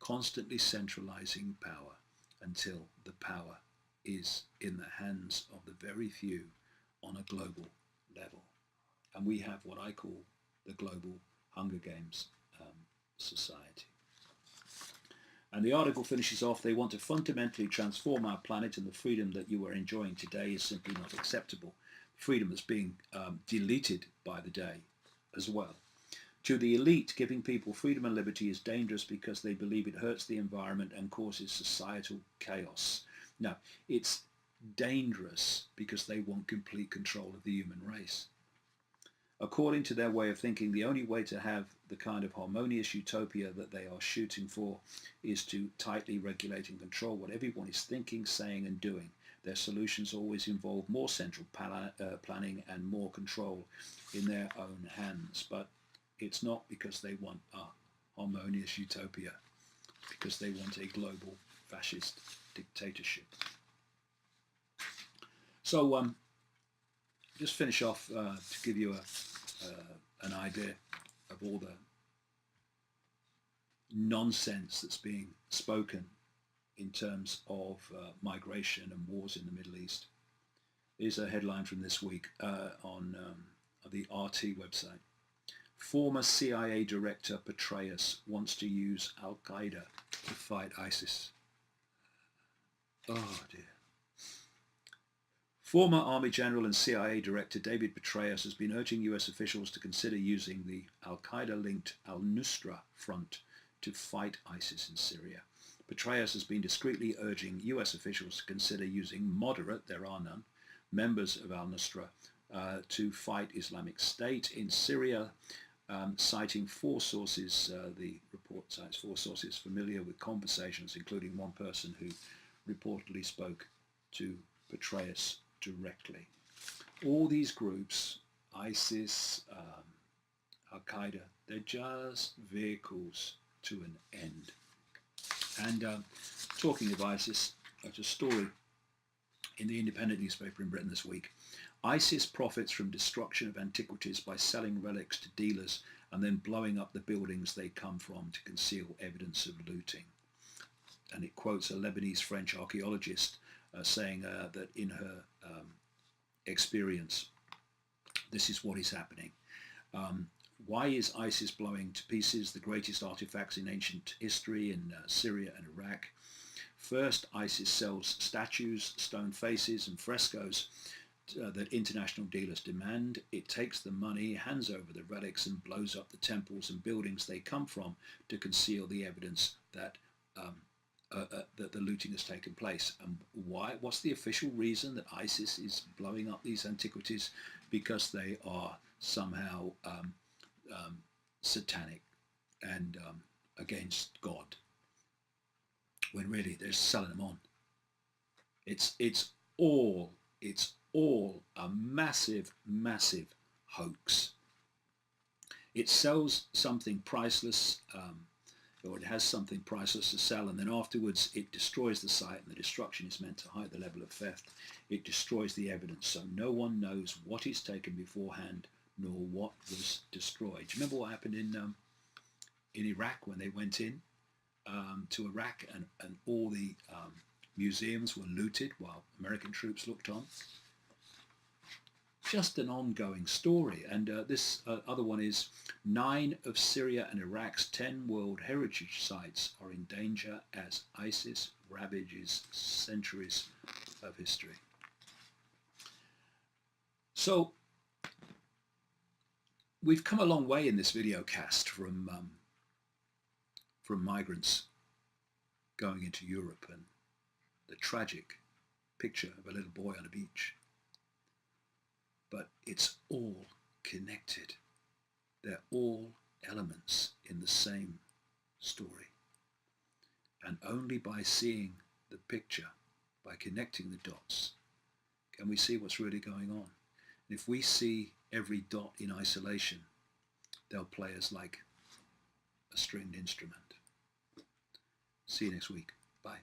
constantly centralizing power until the power is in the hands of the very few on a global level. And we have what I call the global Hunger Games society. And the article finishes off, they want to fundamentally transform our planet, and the freedom that you are enjoying today is simply not acceptable. Freedom is being deleted by the day as well. To the elite, giving people freedom and liberty is dangerous because they believe it hurts the environment and causes societal chaos. No, it's dangerous because they want complete control of the human race. According to their way of thinking, the only way to have the kind of harmonious utopia that they are shooting for is to tightly regulate and control what everyone is thinking, saying and doing. Their solutions always involve more central planning and more control in their own hands. But it's not because they want a harmonious utopia, because they want a global fascist dictatorship. So just finish off to give you an idea of all the nonsense that's being spoken in terms of migration and wars in the Middle East. Here's a headline from this week on the RT website. Former CIA director Petraeus wants to use Al-Qaeda to fight ISIS. Oh dear. Former Army General and CIA Director David Petraeus has been urging US officials to consider using the Al-Qaeda-linked al-Nusra Front to fight ISIS in Syria. Petraeus has been discreetly urging US officials to consider using moderate, there are none, members of al-Nusra to fight Islamic State in Syria, citing four sources. The report cites four sources familiar with conversations, including one person who reportedly spoke to Petraeus directly. All these groups, ISIS, Al-Qaeda, they're just vehicles to an end. And talking of ISIS, there's a story in the Independent newspaper in Britain this week. ISIS profits from destruction of antiquities by selling relics to dealers and then blowing up the buildings they come from to conceal evidence of looting. And it quotes a Lebanese-French archaeologist saying that in her experience, this is what is happening. Why is ISIS blowing to pieces the greatest artifacts in ancient history in Syria and Iraq? First, ISIS sells statues, stone faces and frescoes that international dealers demand. It takes the money, hands over the relics and blows up the temples and buildings they come from to conceal the evidence that that the looting has taken place. And why? What's the official reason that ISIS is blowing up these antiquities? Because they are somehow satanic and against God, when really they're selling them on. It's all a massive hoax. It sells something priceless, or it has something priceless to sell, and then afterwards it destroys the site, and the destruction is meant to hide the level of theft. It destroys the evidence, so no one knows what is taken beforehand nor what was destroyed. Do you remember what happened in Iraq when they went in to Iraq and all the museums were looted while American troops looked on? Just an ongoing story. And this other one is 9 of Syria and Iraq's 10 World Heritage Sites are in danger as ISIS ravages centuries of history. So we've come a long way in this video cast from migrants going into Europe and the tragic picture of a little boy on a beach. But it's all connected. They're all elements in the same story. And only by seeing the picture, by connecting the dots, can we see what's really going on. And if we see every dot in isolation, they'll play us like a stringed instrument. See you next week. Bye.